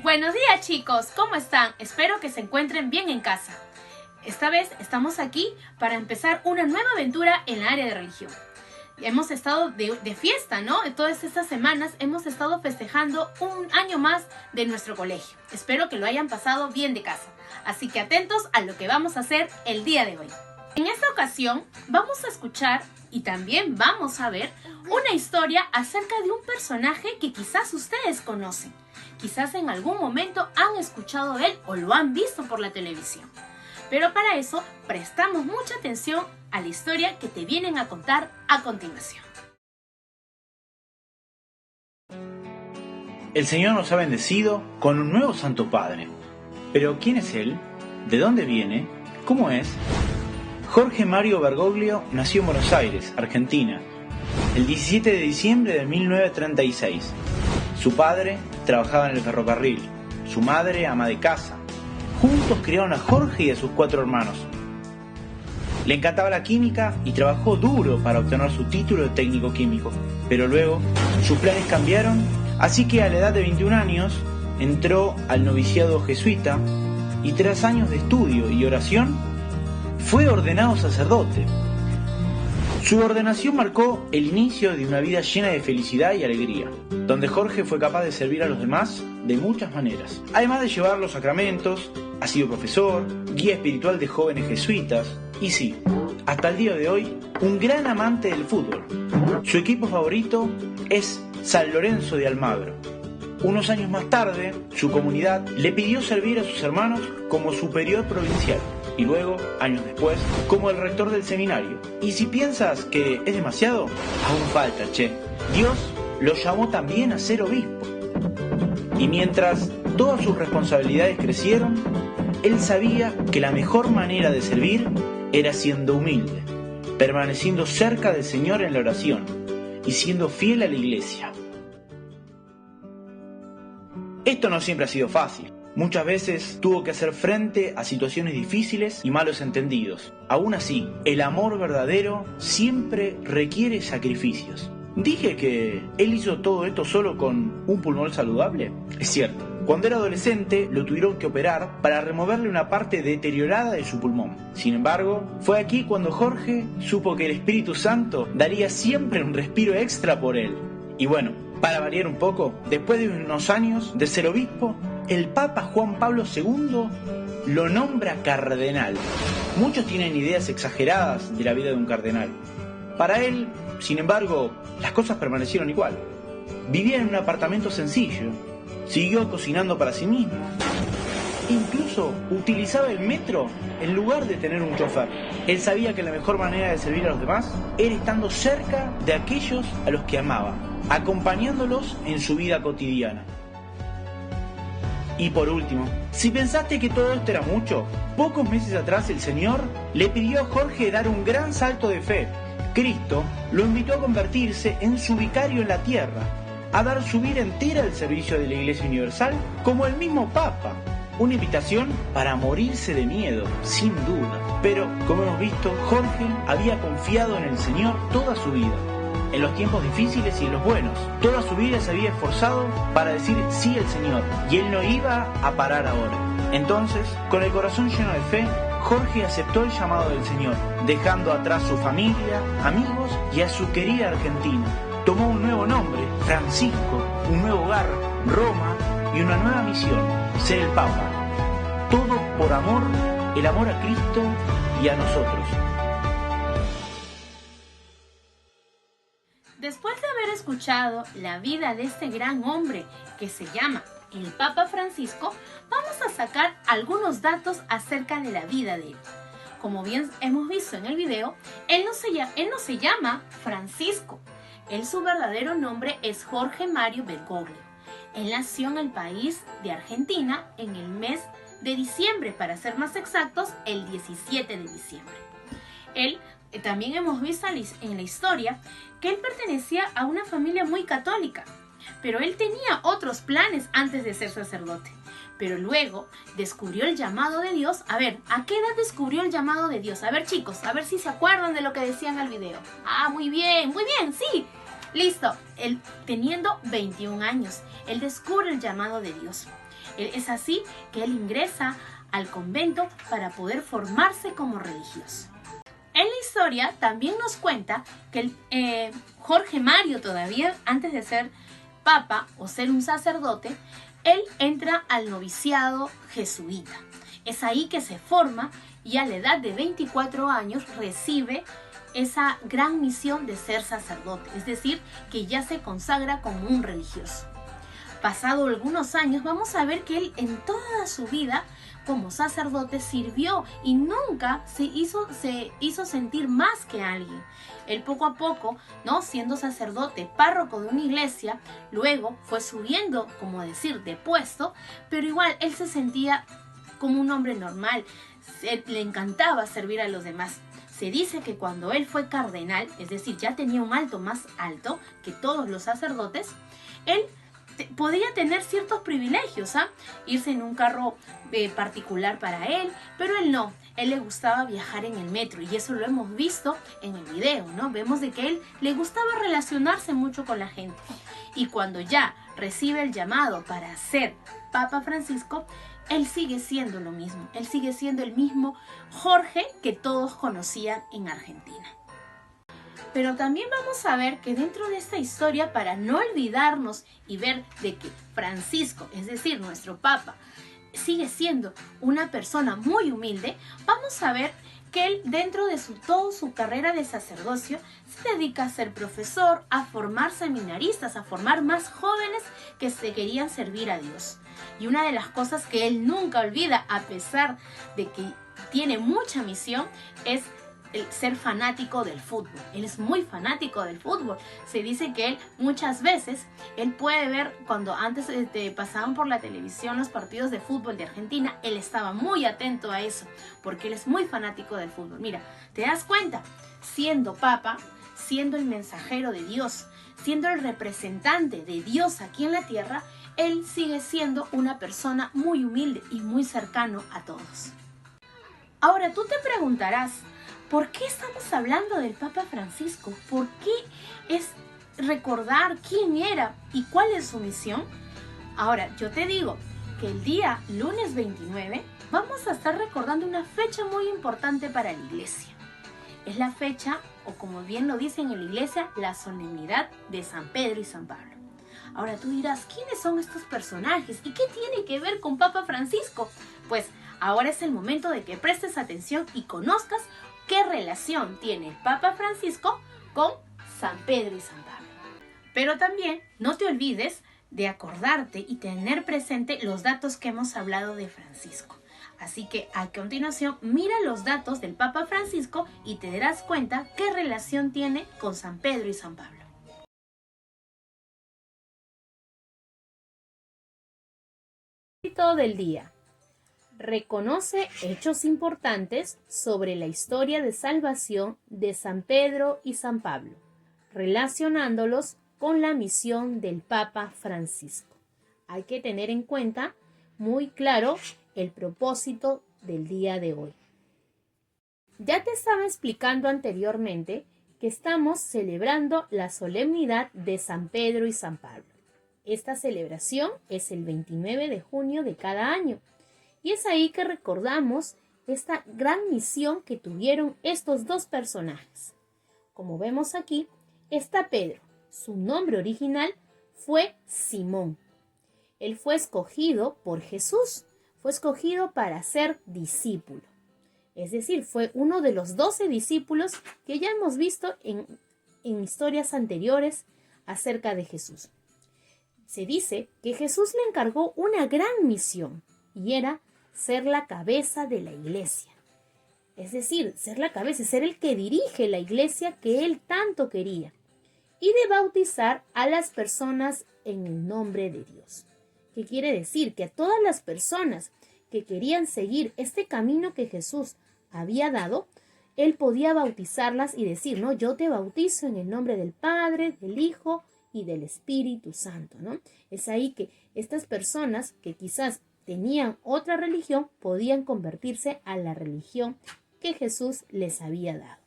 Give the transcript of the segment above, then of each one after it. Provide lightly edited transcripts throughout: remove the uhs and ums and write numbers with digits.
Buenos días chicos, ¿cómo están? Espero que se encuentren bien en casa. Esta vez estamos aquí para empezar una nueva aventura en la área de religión. Hemos estado de fiesta, ¿no? Todas estas semanas hemos estado festejando un año más de nuestro colegio. Espero que lo hayan pasado bien de casa. Así que atentos a lo que vamos a hacer el día de hoy. En esta ocasión vamos a escuchar y también vamos a ver una historia acerca de un personaje que quizás ustedes conocen. Quizás en algún momento han escuchado de él o lo han visto por la televisión. Pero para eso prestamos mucha atención a la historia que te vienen a contar a continuación. El Señor nos ha bendecido con un nuevo Santo Padre. Pero ¿quién es Él? ¿De dónde viene? ¿Cómo es? Jorge Mario Bergoglio nació en Buenos Aires, Argentina, el 17 de diciembre de 1936. Su padre trabajaba en el ferrocarril, su madre ama de casa. Juntos criaron a Jorge y a sus 4 hermanos. Le encantaba la química y trabajó duro para obtener su título de técnico químico. Pero luego sus planes cambiaron, así que a la edad de 21 años entró al noviciado jesuita y tras años de estudio y oración fue ordenado sacerdote. Su ordenación marcó el inicio de una vida llena de felicidad y alegría, donde Jorge fue capaz de servir a los demás de muchas maneras. Además de llevar los sacramentos, ha sido profesor, guía espiritual de jóvenes jesuitas y sí, hasta el día de hoy, un gran amante del fútbol. Su equipo favorito es San Lorenzo de Almagro. Unos años más tarde, su comunidad le pidió servir a sus hermanos como superior provincial y luego, años después, como el rector del seminario. Y si piensas que es demasiado, aún falta, che. Dios lo llamó también a ser obispo. Y mientras todas sus responsabilidades crecieron, él sabía que la mejor manera de servir era siendo humilde, permaneciendo cerca del Señor en la oración y siendo fiel a la iglesia. Esto no siempre ha sido fácil. Muchas veces tuvo que hacer frente a situaciones difíciles y malos entendidos. Aún así, el amor verdadero siempre requiere sacrificios. ¿Dije que él hizo todo esto solo con un pulmón saludable? Es cierto. Cuando era adolescente lo tuvieron que operar para removerle una parte deteriorada de su pulmón. Sin embargo, fue aquí cuando Jorge supo que el Espíritu Santo daría siempre un respiro extra por él. Y bueno, para variar un poco, después de unos años de ser obispo, el Papa Juan Pablo II lo nombra cardenal. Muchos tienen ideas exageradas de la vida de un cardenal. Para él, sin embargo, las cosas permanecieron igual. Vivía en un apartamento sencillo, siguió cocinando para sí mismo. Incluso utilizaba el metro en lugar de tener un chofer. Él sabía que la mejor manera de servir a los demás era estando cerca de aquellos a los que amaba, acompañándolos en su vida cotidiana. Y por último, si pensaste que todo esto era mucho, pocos meses atrás el Señor le pidió a Jorge dar un gran salto de fe. Cristo lo invitó a convertirse en su vicario en la tierra, a dar su vida entera al servicio de la Iglesia Universal, como el mismo Papa. Una invitación para morirse de miedo, sin duda. Pero, como hemos visto, Jorge había confiado en el Señor toda su vida, en los tiempos difíciles y en los buenos. Toda su vida se había esforzado para decir sí al Señor, y él no iba a parar ahora. Entonces, con el corazón lleno de fe, Jorge aceptó el llamado del Señor, dejando atrás su familia, amigos y a su querida Argentina. Tomó un nuevo nombre, Francisco, un nuevo hogar, Roma y una nueva misión, ser el Papa. Todo por amor, el amor a Cristo y a nosotros. Después de haber escuchado la vida de este gran hombre que se llama el Papa Francisco, vamos a sacar algunos datos acerca de la vida de él. Como bien hemos visto en el video, él no se llama Francisco. Su verdadero nombre es Jorge Mario Bergoglio. Él nació en el país de Argentina en el mes de diciembre, para ser más exactos, el 17 de diciembre. También hemos visto en la historia que él pertenecía a una familia muy católica, pero él tenía otros planes antes de ser sacerdote. Pero luego descubrió el llamado de Dios. A ver, ¿a qué edad descubrió el llamado de Dios? A ver chicos, a ver si se acuerdan de lo que decía en el video. Ah, muy bien, sí. Listo, él teniendo 21 años, él descubre el llamado de Dios. Es así que él ingresa al convento para poder formarse como religioso. En la historia también nos cuenta que Jorge Mario, todavía antes de ser papa o ser un sacerdote, él entra al noviciado jesuita. Es ahí que se forma y a la edad de 24 años recibe esa gran misión de ser sacerdote, es decir, que ya se consagra como un religioso. Pasado algunos años vamos a ver que él en toda su vida como sacerdote sirvió y nunca se hizo sentir más que alguien. Él poco a poco, ¿no?, siendo sacerdote, párroco de una iglesia, luego fue subiendo, como decir, de puesto, pero igual él se sentía como un hombre normal, le encantaba servir a los demás. Se dice que cuando él fue cardenal, es decir, ya tenía un alto más alto que todos los sacerdotes, él podía tener ciertos privilegios, irse en un carro particular para él, pero él no. Él le gustaba viajar en el metro y eso lo hemos visto en el video, ¿no? Vemos de que él le gustaba relacionarse mucho con la gente. Y cuando ya recibe el llamado para ser Papa Francisco, él sigue siendo lo mismo. Él sigue siendo el mismo Jorge que todos conocían en Argentina. Pero también vamos a ver que dentro de esta historia, para no olvidarnos y ver de que Francisco, es decir, nuestro Papa, sigue siendo una persona muy humilde, vamos a ver que él dentro de toda su carrera de sacerdocio se dedica a ser profesor, a formar seminaristas, a formar más jóvenes que se querían servir a Dios. Y una de las cosas que él nunca olvida, a pesar de que tiene mucha misión, es el ser fanático del fútbol. Él es muy fanático del fútbol. Se dice que él muchas veces, él puede ver cuando antes pasaban por la televisión los partidos de fútbol de Argentina, él estaba muy atento a eso, porque él es muy fanático del fútbol. Mira, te das cuenta, siendo papa, siendo el mensajero de Dios, siendo el representante de Dios aquí en la tierra, él sigue siendo una persona muy humilde y muy cercano a todos. Ahora tú te preguntarás, ¿por qué estamos hablando del Papa Francisco? ¿Por qué es recordar quién era y cuál es su misión? Ahora, yo te digo que el día lunes 29 vamos a estar recordando una fecha muy importante para la iglesia. Es la fecha, o como bien lo dicen en la iglesia, la solemnidad de San Pedro y San Pablo. Ahora tú dirás, ¿quiénes son estos personajes? ¿Y qué tiene que ver con Papa Francisco? Pues ahora es el momento de que prestes atención y conozcas qué relación tiene el Papa Francisco con San Pedro y San Pablo. Pero también no te olvides de acordarte y tener presente los datos que hemos hablado de Francisco. Así que a continuación mira los datos del Papa Francisco y te darás cuenta qué relación tiene con San Pedro y San Pablo. Todo del día. Reconoce hechos importantes sobre la historia de salvación de San Pedro y San Pablo, relacionándolos con la misión del Papa Francisco. Hay que tener en cuenta muy claro el propósito del día de hoy. Ya te estaba explicando anteriormente que estamos celebrando la solemnidad de San Pedro y San Pablo. Esta celebración es el 29 de junio de cada año. Y es ahí que recordamos esta gran misión que tuvieron estos dos personajes. Como vemos aquí, está Pedro. Su nombre original fue Simón. Él fue escogido por Jesús. Fue escogido para ser discípulo. Es decir, fue uno de los 12 discípulos que ya hemos visto en historias anteriores acerca de Jesús. Se dice que Jesús le encargó una gran misión y era ser la cabeza de la iglesia. Es decir, ser la cabeza, ser el que dirige la iglesia que él tanto quería. Y de bautizar a las personas en el nombre de Dios. ¿Qué quiere decir? Que a todas las personas que querían seguir este camino que Jesús había dado, él podía bautizarlas y decir, no, yo te bautizo en el nombre del Padre, del Hijo y del Espíritu Santo, ¿no? Es ahí que estas personas que quizás tenían otra religión podían convertirse a la religión que Jesús les había dado.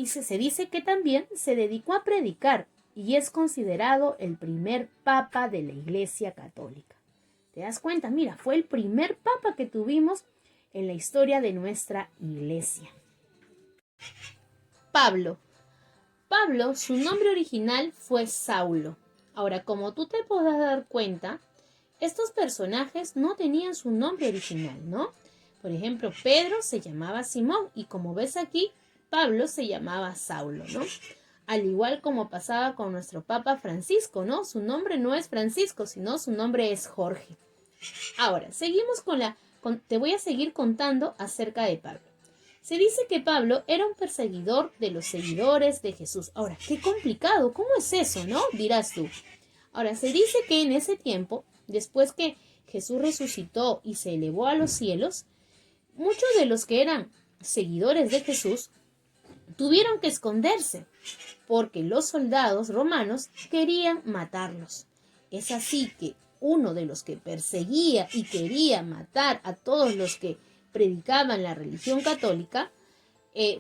Se dice que también se dedicó a predicar y es considerado el primer papa de la Iglesia Católica. ¿Te das cuenta? Mira, fue el primer papa que tuvimos en la historia de nuestra Iglesia. Pablo. Pablo, su nombre original fue Saulo. Ahora, como tú te podrás dar cuenta, estos personajes no tenían su nombre original, ¿no? Por ejemplo, Pedro se llamaba Simón y como ves aquí, Pablo se llamaba Saulo, ¿no? Al igual como pasaba con nuestro Papa Francisco, ¿no? Su nombre no es Francisco, sino su nombre es Jorge. Ahora, seguimos te voy a seguir contando acerca de Pablo. Se dice que Pablo era un perseguidor de los seguidores de Jesús. Ahora, qué complicado, ¿cómo es eso, no? Dirás tú. Ahora, se dice que en ese tiempo, después que Jesús resucitó y se elevó a los cielos, muchos de los que eran seguidores de Jesús tuvieron que esconderse porque los soldados romanos querían matarlos. Es así que uno de los que perseguía y quería matar a todos los que predicaban la religión católica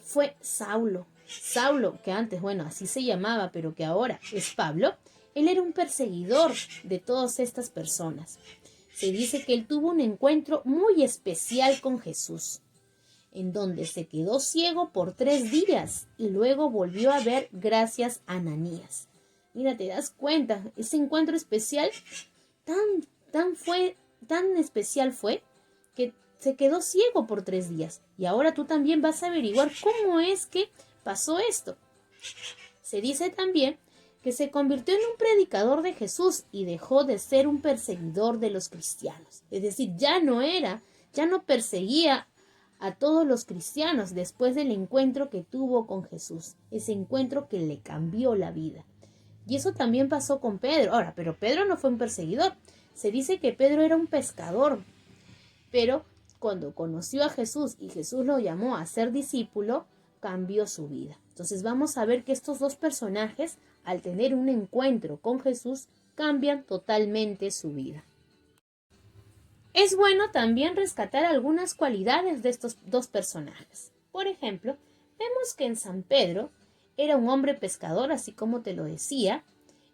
fue Saulo. Saulo, que antes, bueno, así se llamaba, pero que ahora es Pablo, él era un perseguidor de todas estas personas. Se dice que él tuvo un encuentro muy especial con Jesús, en donde se quedó ciego por 3 días y luego volvió a ver gracias a Ananías. Mira, te das cuenta, ese encuentro especial tan especial fue que se quedó ciego por 3 días. Y ahora tú también vas a averiguar cómo es que pasó esto. Se dice también que se convirtió en un predicador de Jesús y dejó de ser un perseguidor de los cristianos. Es decir, ya no perseguía a todos los cristianos después del encuentro que tuvo con Jesús, ese encuentro que le cambió la vida. Y eso también pasó con Pedro. Ahora, pero Pedro no fue un perseguidor. Se dice que Pedro era un pescador, pero cuando conoció a Jesús y Jesús lo llamó a ser discípulo, cambió su vida. Entonces vamos a ver que estos dos personajes, al tener un encuentro con Jesús, cambian totalmente su vida. Es bueno también rescatar algunas cualidades de estos dos personajes. Por ejemplo, vemos que en San Pedro era un hombre pescador, así como te lo decía.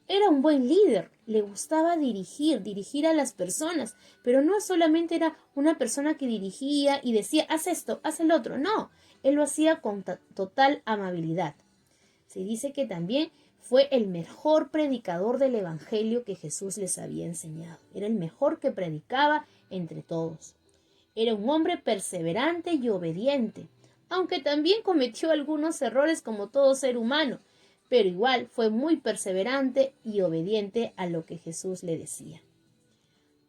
Era un buen líder, le gustaba dirigir a las personas, pero no solamente era una persona que dirigía y decía, haz esto, haz el otro, no, él lo hacía con total amabilidad. Se dice que también fue el mejor predicador del evangelio que Jesús les había enseñado. Era el mejor que predicaba entre todos. Era un hombre perseverante y obediente, aunque también cometió algunos errores como todo ser humano, pero igual fue muy perseverante y obediente a lo que Jesús le decía.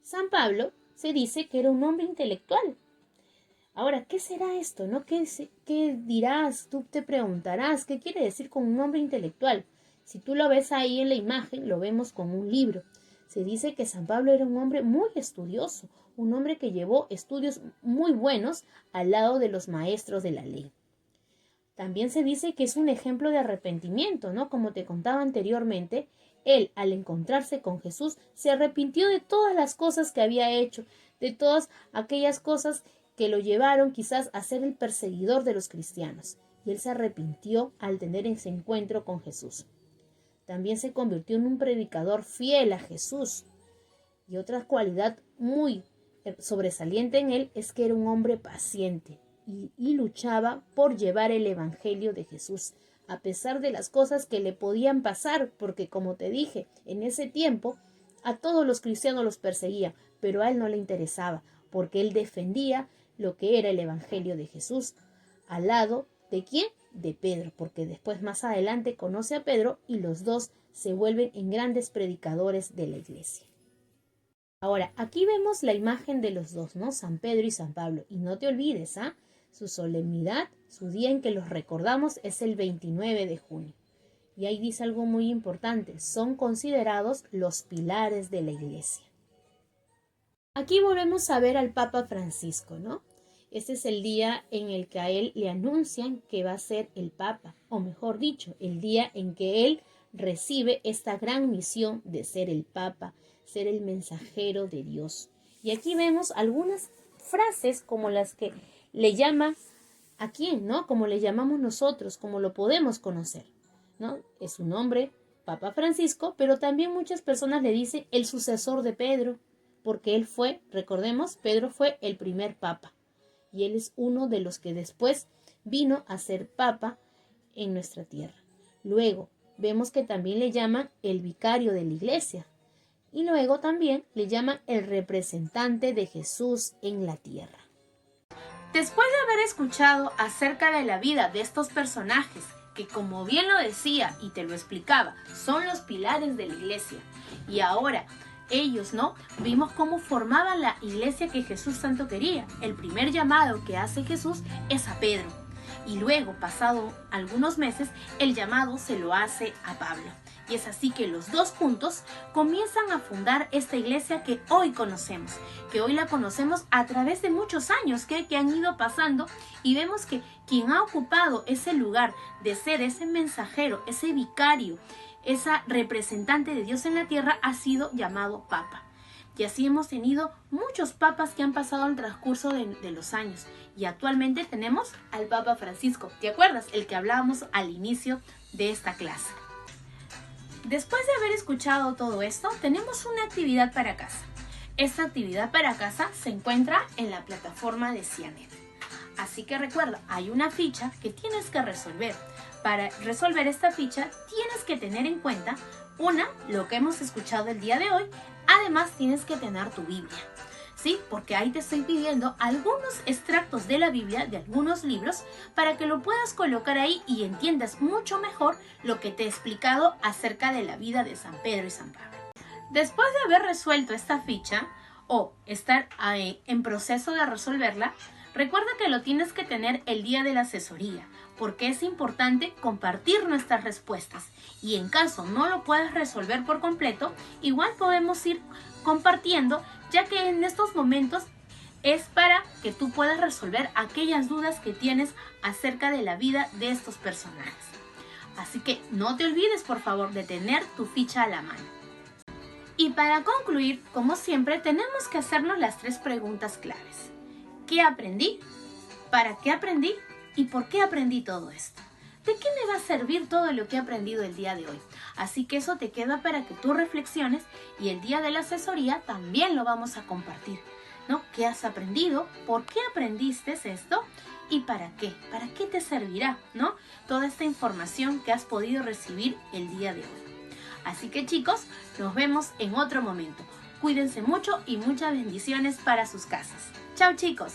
San Pablo se dice que era un hombre intelectual. Ahora, ¿qué será esto, no? ¿Qué dirás? Tú te preguntarás, ¿qué quiere decir con un hombre intelectual? Si tú lo ves ahí en la imagen, lo vemos con un libro. Se dice que San Pablo era un hombre muy estudioso, un hombre que llevó estudios muy buenos al lado de los maestros de la ley. También se dice que es un ejemplo de arrepentimiento, ¿no? Como te contaba anteriormente, él, al encontrarse con Jesús, se arrepintió de todas las cosas que había hecho, de todas aquellas cosas que lo llevaron quizás a ser el perseguidor de los cristianos. Y él se arrepintió al tener ese encuentro con Jesús. También se convirtió en un predicador fiel a Jesús. Y otra cualidad muy sobresaliente en él es que era un hombre paciente y luchaba por llevar el evangelio de Jesús, a pesar de las cosas que le podían pasar, porque como te dije, en ese tiempo a todos los cristianos los perseguía, pero a él no le interesaba, porque él defendía lo que era el evangelio de Jesús, al lado de ¿quién? De Pedro, porque después más adelante conoce a Pedro y los dos se vuelven en grandes predicadores de la iglesia. Ahora, aquí vemos la imagen de los dos, ¿no? San Pedro y San Pablo. Y no te olvides, su solemnidad, su día en que los recordamos es el 29 de junio. Y ahí dice algo muy importante, son considerados los pilares de la iglesia. Aquí volvemos a ver al Papa Francisco, ¿no? Este es el día en el que a él le anuncian que va a ser el Papa, o mejor dicho, el día en que él recibe esta gran misión de ser el Papa, ser el mensajero de Dios. Y aquí vemos algunas frases como las que le llama ¿A quién, no? Como le llamamos nosotros, como lo podemos conocer, ¿no? Es un nombre, Papa Francisco, pero también muchas personas le dicen el sucesor de Pedro, porque él fue, recordemos, Pedro fue el primer papa, y él es uno de los que después vino a ser papa en nuestra tierra. Luego, vemos que también le llaman el vicario de la iglesia, y luego también le llaman el representante de Jesús en la tierra. Después de haber escuchado acerca de la vida de estos personajes, que como bien lo decía y te lo explicaba, son los pilares de la iglesia, y ahora ellos, ¿no? Vimos cómo formaban la iglesia que Jesús tanto quería. El primer llamado que hace Jesús es a Pedro, y luego, pasado algunos meses, el llamado se lo hace a Pablo. Y es así que los dos juntos comienzan a fundar esta iglesia que hoy conocemos, que hoy la conocemos a través de muchos años que han ido pasando, y vemos que quien ha ocupado ese lugar de ser ese mensajero, ese vicario, esa representante de Dios en la tierra ha sido llamado Papa. Y así hemos tenido muchos papas que han pasado al transcurso de los años. Y actualmente tenemos al Papa Francisco. ¿Te acuerdas? El que hablábamos al inicio de esta clase. Después de haber escuchado todo esto, tenemos una actividad para casa. Esta actividad para casa se encuentra en la plataforma de Cianet. Así que recuerda, hay una ficha que tienes que resolver. Para resolver esta ficha tienes que tener en cuenta, lo que hemos escuchado el día de hoy. Además tienes que tener tu Biblia, ¿sí? Porque ahí te estoy pidiendo algunos extractos de la Biblia, de algunos libros, para que lo puedas colocar ahí y entiendas mucho mejor lo que te he explicado acerca de la vida de San Pedro y San Pablo. Después de haber resuelto esta ficha o estar en proceso de resolverla, recuerda que lo tienes que tener el día de la asesoría, porque es importante compartir nuestras respuestas, y en caso no lo puedas resolver por completo, igual podemos ir compartiendo, ya que en estos momentos es para que tú puedas resolver aquellas dudas que tienes acerca de la vida de estos personajes. Así que no te olvides, por favor, de tener tu ficha a la mano. Y para concluir, como siempre, tenemos que hacernos las 3 preguntas claves. ¿Qué aprendí? ¿Para qué aprendí? ¿Y por qué aprendí todo esto? ¿De qué me va a servir todo lo que he aprendido el día de hoy? Así que eso te queda para que tú reflexiones, y el día de la asesoría también lo vamos a compartir, ¿no? ¿Qué has aprendido? ¿Por qué aprendiste esto? ¿Y para qué? ¿Para qué te servirá, no? Toda esta información que has podido recibir el día de hoy. Así que chicos, nos vemos en otro momento. Cuídense mucho y muchas bendiciones para sus casas. ¡Chao chicos!